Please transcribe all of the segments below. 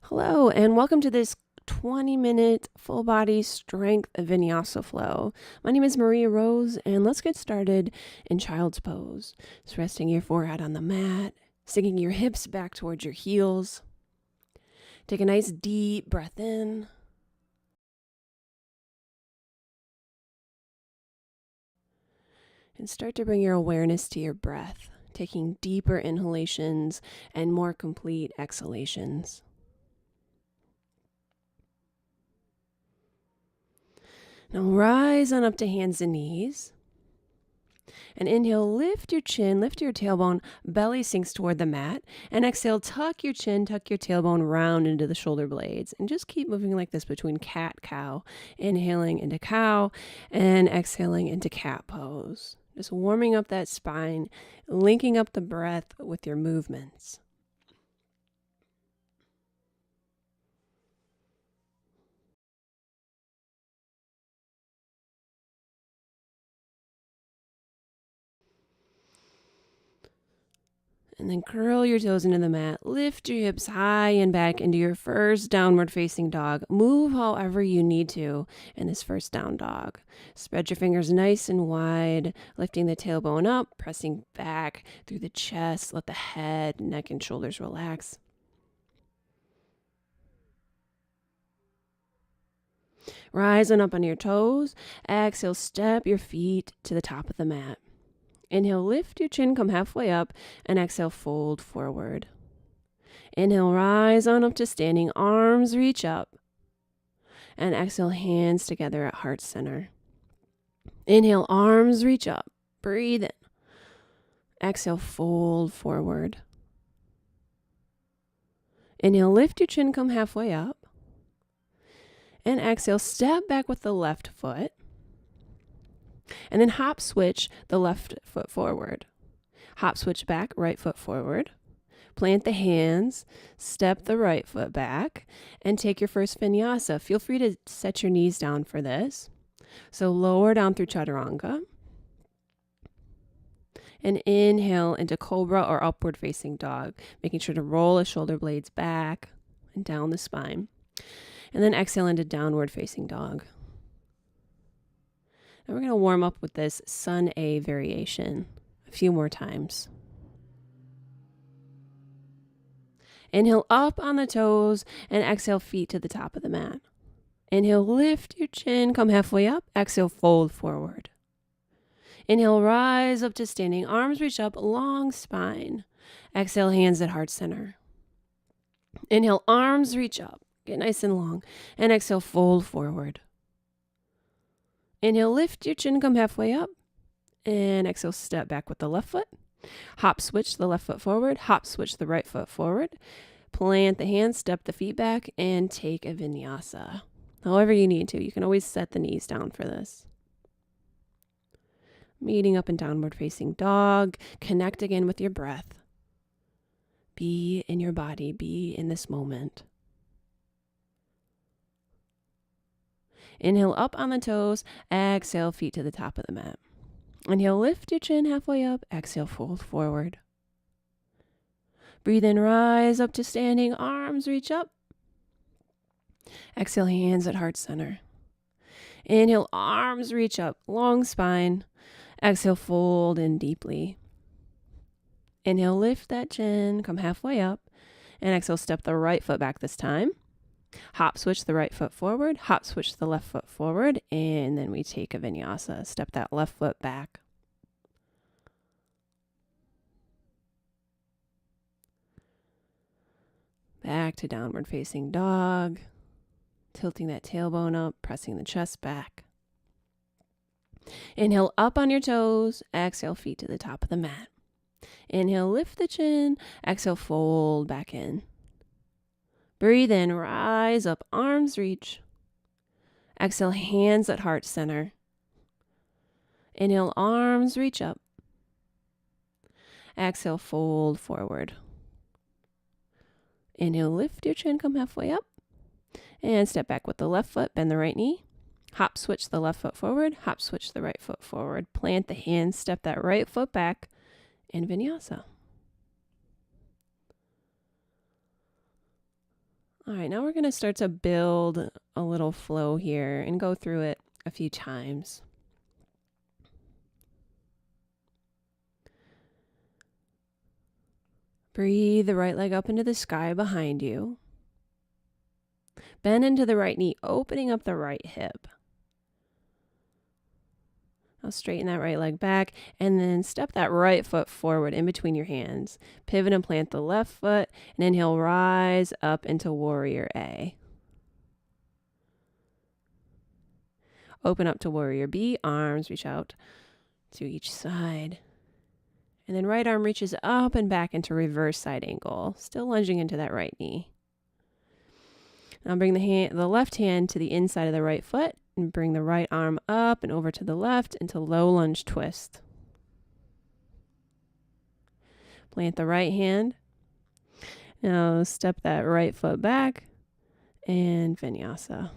Hello, and welcome to this 20-minute full body strength vinyasa flow. My name is Maria Rose, and let's get started in child's pose. Just resting your forehead on the mat, sinking your hips back towards your heels. Take a nice deep breath in. And start to bring your awareness to your breath, taking deeper inhalations and more complete exhalations. Now rise on up to hands and knees. And inhale, lift your chin, lift your tailbone, belly sinks toward the mat. And exhale, tuck your chin, tuck your tailbone round into the shoulder blades. And just keep moving like this between cat, cow. Inhaling into cow and exhaling into cat pose. Just warming up that spine, linking up the breath with your movements. And then curl your toes into the mat. Lift your hips high and back into your first downward facing dog. Move however you need to in this first down dog. Spread your fingers nice and wide, lifting the tailbone up, pressing back through the chest. Let the head, neck, and shoulders relax. Rise on up on your toes. Exhale, step your feet to the top of the mat. Inhale, lift your chin, come halfway up, and exhale, fold forward. Inhale, rise on up to standing, arms reach up. And exhale, hands together at heart center. Inhale, arms reach up, breathe in. Exhale, fold forward. Inhale, lift your chin, come halfway up. And exhale, step back with the left foot. And then hop switch the left foot forward. Hop switch back, right foot forward. Plant the hands, step the right foot back, and take your first vinyasa. Feel free to set your knees down for this. So lower down through chaturanga. And inhale into cobra or upward facing dog, making sure to roll the shoulder blades back and down the spine. And then exhale into downward facing dog. Now we're going to warm up with this Sun A variation a few more times. Inhale up on the toes and exhale feet to the top of the mat. Inhale, lift your chin, come halfway up. Exhale, fold forward. Inhale, rise up to standing, arms reach up, long spine. Exhale, hands at heart center. Inhale, arms reach up, get nice and long. And exhale, fold forward. Inhale, lift your chin, come halfway up. And exhale, step back with the left foot. Hop switch the left foot forward. Hop switch the right foot forward. Plant the hands, step the feet back, and take a vinyasa. However you need to. You can always set the knees down for this. Meeting up in downward facing dog. Connect again with your breath. Be in your body. Be in this moment. Inhale up on the toes. Exhale, feet to the top of the mat. Inhale, lift your chin halfway up. Exhale, fold forward. Breathe in, rise up to standing. Arms reach up. Exhale, hands at heart center. Inhale, arms reach up. Long spine. Exhale, fold in deeply. Inhale, lift that chin. Come halfway up. And exhale, step the right foot back this time. Hop switch the right foot forward, hop switch the left foot forward, and then we take a vinyasa. Step that left foot back. Back to downward facing dog. Tilting that tailbone up, pressing the chest back. Inhale up on your toes, exhale feet to the top of the mat. Inhale, lift the chin, exhale, fold back in. Breathe in, rise up, arms reach. Exhale, hands at heart center. Inhale, arms reach up. Exhale, fold forward. Inhale, lift your chin, come halfway up. And step back with the left foot, bend the right knee. Hop switch the left foot forward, hop switch the right foot forward. Plant the hands, step that right foot back, and vinyasa. All right, now we're going to start to build a little flow here and go through it a few times. Breathe the right leg up into the sky behind you. Bend into the right knee, opening up the right hip. Now straighten that right leg back and then step that right foot forward in between your hands. Pivot and plant the left foot and inhale, rise up into warrior A. Open up to warrior B, arms reach out to each side. And then right arm reaches up and back into reverse side angle, still lunging into that right knee. Now bring the left hand to the inside of the right foot and bring the right arm up and over to the left into low lunge twist. Plant the right hand. Now step that right foot back and vinyasa.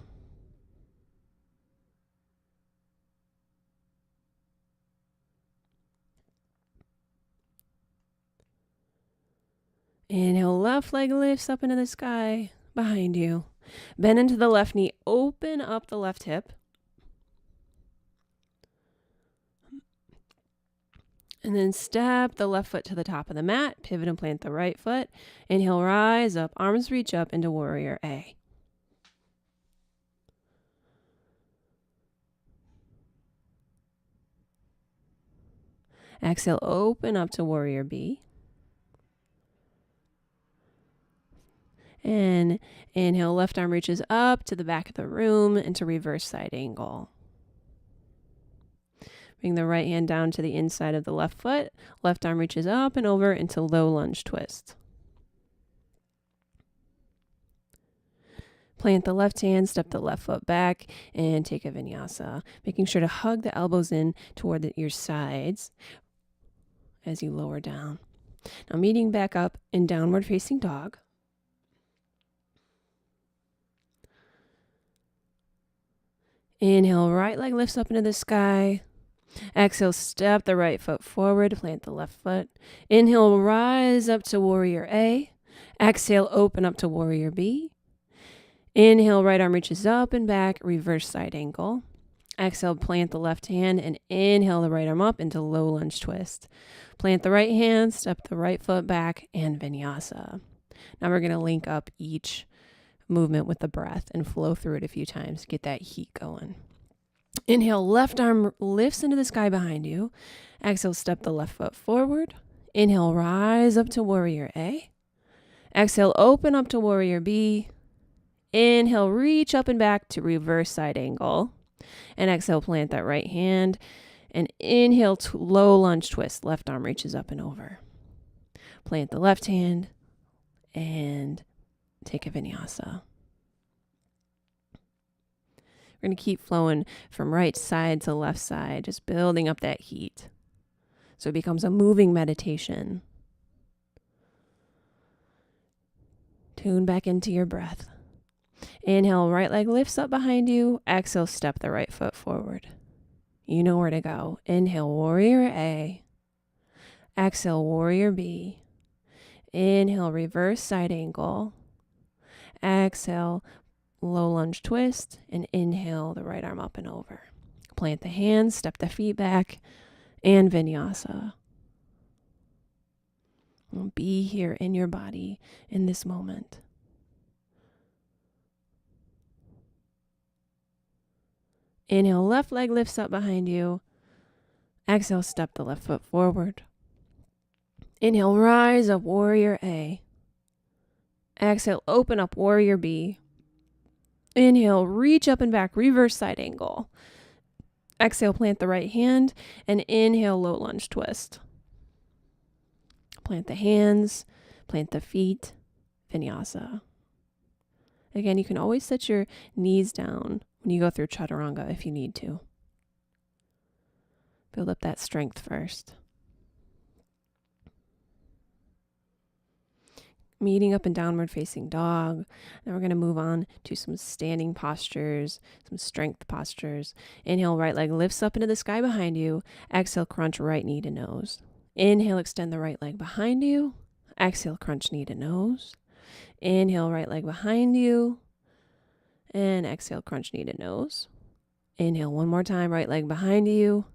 Inhale, left leg lifts up into the sky behind you. Bend into the left knee, open up the left hip. And then step the left foot to the top of the mat, pivot and plant the right foot. Inhale, rise up, arms reach up into warrior A. Exhale, open up to warrior B. And inhale, left arm reaches up to the back of the room into reverse side angle. Bring the right hand down to the inside of the left foot. Left arm reaches up and over into low lunge twist. Plant the left hand, step the left foot back, and take a vinyasa. Making sure to hug the elbows in toward your sides as you lower down. Now meeting back up in downward facing dog. Inhale, right leg lifts up into the sky. Exhale, step the right foot forward, plant the left foot. Inhale, rise up to warrior A. Exhale, open up to warrior B. Inhale, right arm reaches up and back, reverse side angle. Exhale, plant the left hand and inhale the right arm up into low lunge twist. Plant the right hand, step the right foot back, and vinyasa. Now we're going to link up each movement with the breath and flow through it a few times. Get that heat going. Inhale, left arm lifts into the sky behind you. Exhale, step the left foot forward. Inhale, rise up to warrior A. Exhale, open up to warrior B. Inhale, reach up and back to reverse side angle. And exhale, plant that right hand. And inhale, to low lunge twist. Left arm reaches up and over. Plant the left hand and take a vinyasa. We're going to keep flowing from right side to left side, just building up that heat. So it becomes a moving meditation. Tune back into your breath. Inhale, right leg lifts up behind you. Exhale, step the right foot forward. You know where to go. Inhale, warrior A. Exhale, warrior B. Inhale, reverse side angle. Exhale, low lunge twist, and inhale the right arm up and over. Plant the hands, step the feet back, and vinyasa. Be here in your body in this moment. Inhale, left leg lifts up behind you. Exhale, step the left foot forward. Inhale, rise up, warrior A. Exhale, open up, warrior B. Inhale, reach up and back, reverse side angle. Exhale, plant the right hand, and inhale, low lunge twist. Plant the hands, plant the feet, vinyasa. Again, you can always set your knees down when you go through chaturanga if you need to. Build up that strength first. Meeting up in downward facing dog. Now we're going to move on to some standing postures, some strength postures. Inhale, right leg lifts up into the sky behind you. Exhale, crunch right knee to nose. Inhale, extend the right leg behind you. Exhale, crunch knee to nose. Inhale, right leg behind you. And exhale, crunch knee to nose. Inhale one more time, right leg behind you.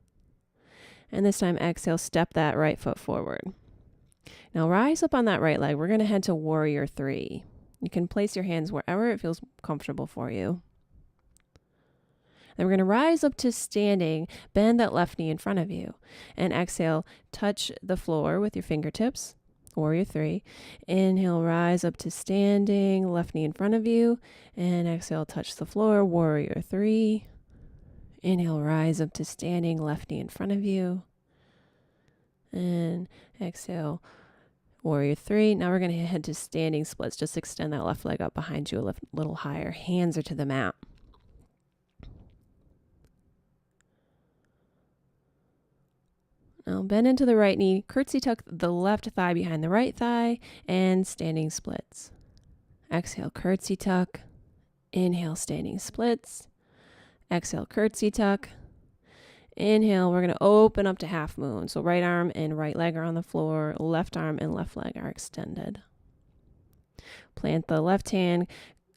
And this time, exhale, step that right foot forward. Now rise up on that right leg. We're going to head to warrior 3. You can place your hands wherever it feels comfortable for you. Then we're going to rise up to standing, bend that left knee in front of you, and exhale, touch the floor with your fingertips, warrior 3. Inhale, rise up to standing, left knee in front of you, and exhale, touch the floor, warrior 3. Inhale, rise up to standing, left knee in front of you, and exhale, warrior 3. Now we're going to head to standing splits. Just extend that left leg up behind you a little higher. Hands are to the mat. Now bend into the right knee, curtsy tuck the left thigh behind the right thigh, and standing splits. Exhale, curtsy tuck. Inhale, standing splits. Exhale, curtsy tuck. Inhale, we're going to open up to half moon. So right arm and right leg are on the floor. Left arm and left leg are extended. Plant the left hand,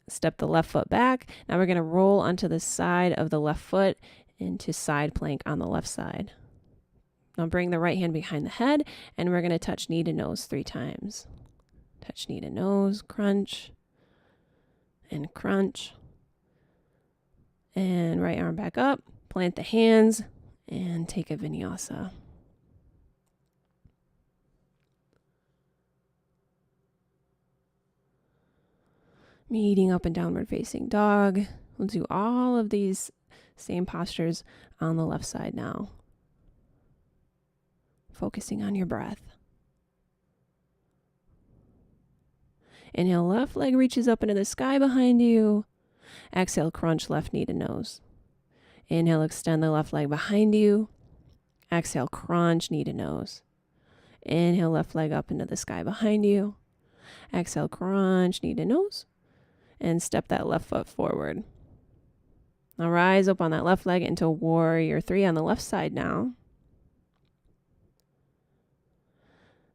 step the left foot back. Now we're going to roll onto the side of the left foot into side plank on the left side. Now bring the right hand behind the head, and we're going to touch knee to nose 3 times. Touch knee to nose, crunch, and crunch. And right arm back up, plant the hands, and take a vinyasa. Meeting up in downward facing dog. We'll do all of these same postures on the left side now. Focusing on your breath. Inhale, left leg reaches up into the sky behind you. Exhale, crunch left knee to nose. Inhale, extend the left leg behind you. Exhale, crunch knee to nose. Inhale, left leg up into the sky behind you. Exhale, crunch knee to nose. And step that left foot forward. Now rise up on that left leg into warrior 3 on the left side now.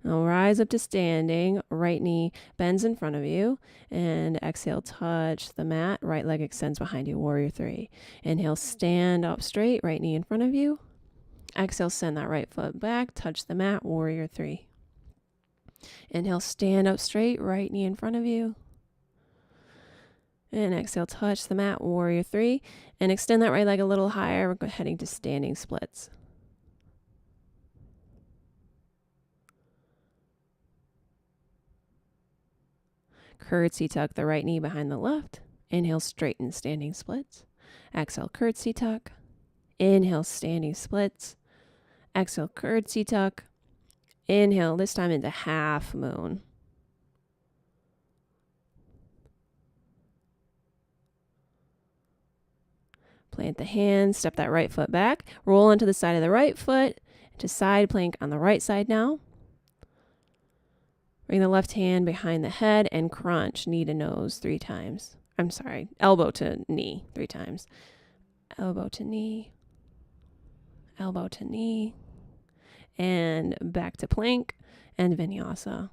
Now rise up to standing, right knee bends in front of you, and exhale, touch the mat, right leg extends behind you, warrior 3. Inhale, stand up straight, right knee in front of you. Exhale, send that right foot back, touch the mat, warrior 3. Inhale, stand up straight, right knee in front of you. And exhale, touch the mat, warrior 3, and extend that right leg a little higher. We're heading to standing splits. Curtsy tuck the right knee behind the left. Inhale, straighten standing splits. Exhale, curtsy tuck. Inhale, standing splits. Exhale, curtsy tuck. Inhale, this time into half moon. Plant the hands, step that right foot back. Roll onto the side of the right foot to side plank on the right side now. Bring the left hand behind the head and crunch knee to nose 3 times. Elbow to knee 3 times. Elbow to knee. Elbow to knee. And back to plank and vinyasa.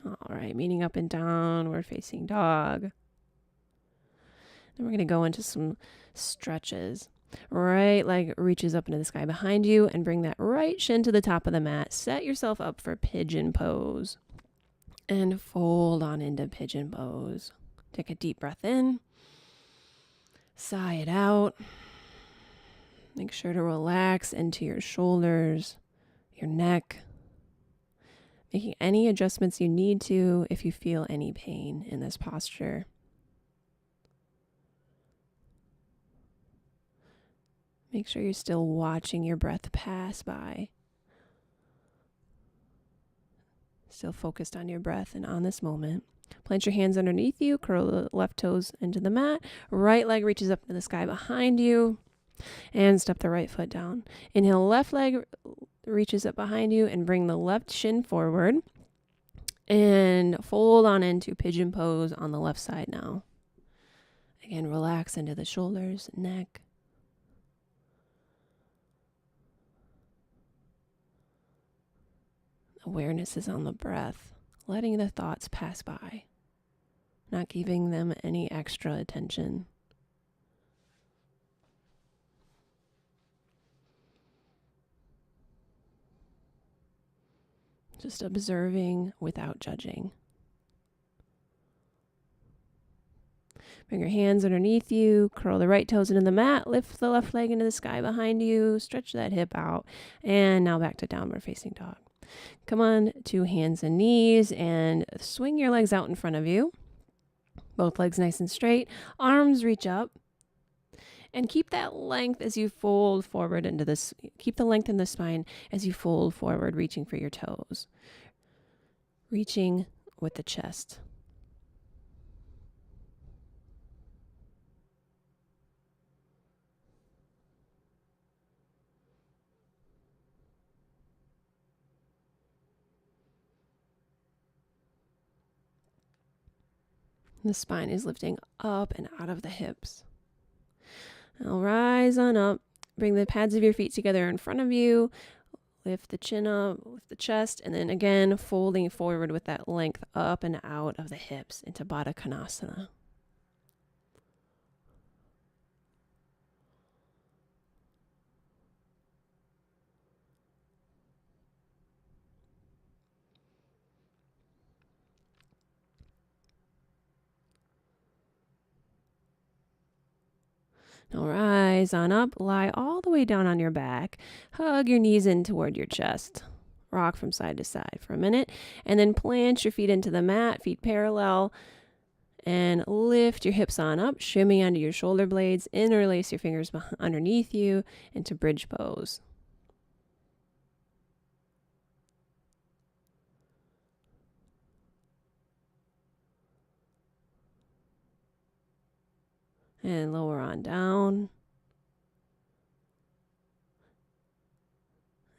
All right, meeting up in downward facing dog. Then we're going to go into some stretches. Right leg reaches up into the sky behind you and bring that right shin to the top of the mat. Set yourself up for pigeon pose and fold on into pigeon pose. Take a deep breath in. Sigh it out. Make sure to relax into your shoulders, your neck, making any adjustments you need to if you feel any pain in this posture. Make sure you're still watching your breath pass by. Still focused on your breath and on this moment. Plant your hands underneath you, curl the left toes into the mat. Right leg reaches up to the sky behind you. And step the right foot down. Inhale, left leg reaches up behind you and bring the left shin forward. And fold on into pigeon pose on the left side now. Again, relax into the shoulders, neck. Awareness is on the breath, letting the thoughts pass by, not giving them any extra attention. Just observing without judging. Bring your hands underneath you, curl the right toes into the mat, lift the left leg into the sky behind you, stretch that hip out, and now back to downward facing dog. Come on to hands and knees and swing your legs out in front of you. Both legs nice and straight, arms reach up. And keep that length as you fold forward into this. Keep the length in the spine as you fold forward, reaching for your toes. Reaching with the chest. The spine is lifting up and out of the hips. Now rise on up. Bring the pads of your feet together in front of you. Lift the chin up, lift the chest, and then again folding forward with that length up and out of the hips into Baddha Konasana. Now rise on up, lie all the way down on your back, hug your knees in toward your chest. Rock from side to side for a minute, and then plant your feet into the mat, feet parallel, and lift your hips on up, shimmy onto your shoulder blades, interlace your fingers underneath you into bridge pose. And lower on down.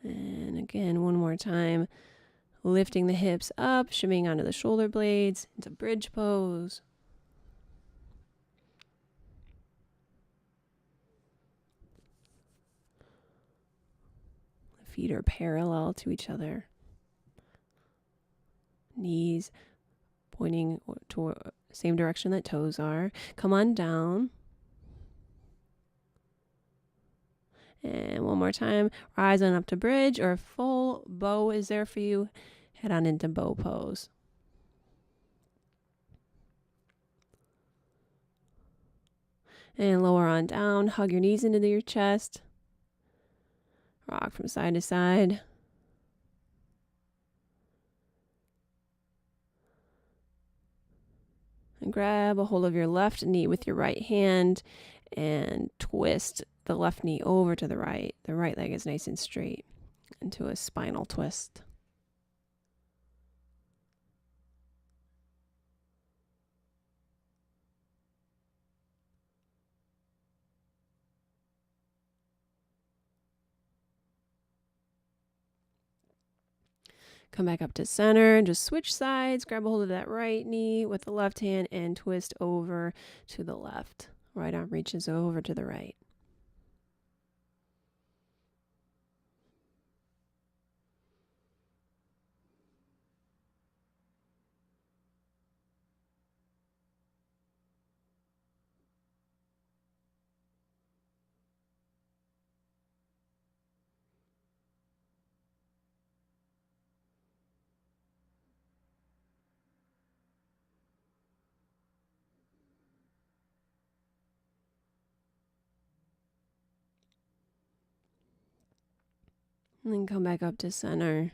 And again, one more time, lifting the hips up, shimmying onto the shoulder blades into bridge pose. The feet are parallel to each other. Knees pointing toward the same direction that toes are. Come on down. And one more time, rise on up to bridge or full bow is there for you. Head on into bow pose. And lower on down, hug your knees into your chest. Rock from side to side. And grab a hold of your left knee with your right hand and twist the left knee over to the right. The right leg is nice and straight into a spinal twist. Come back up to center and just switch sides. Grab a hold of that right knee with the left hand and twist over to the left. Right arm reaches over to the right. And then come back up to center.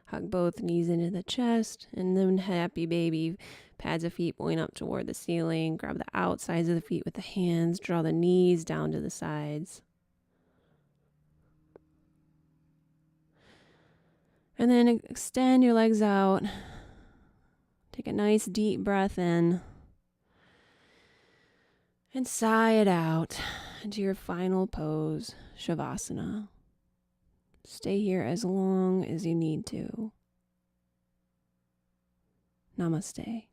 Hug both knees into the chest. And then happy baby. Pads of feet point up toward the ceiling. Grab the outsides of the feet with the hands. Draw the knees down to the sides. And then extend your legs out. Take a nice deep breath in. And sigh it out into your final pose, Shavasana. Stay here as long as you need to. Namaste.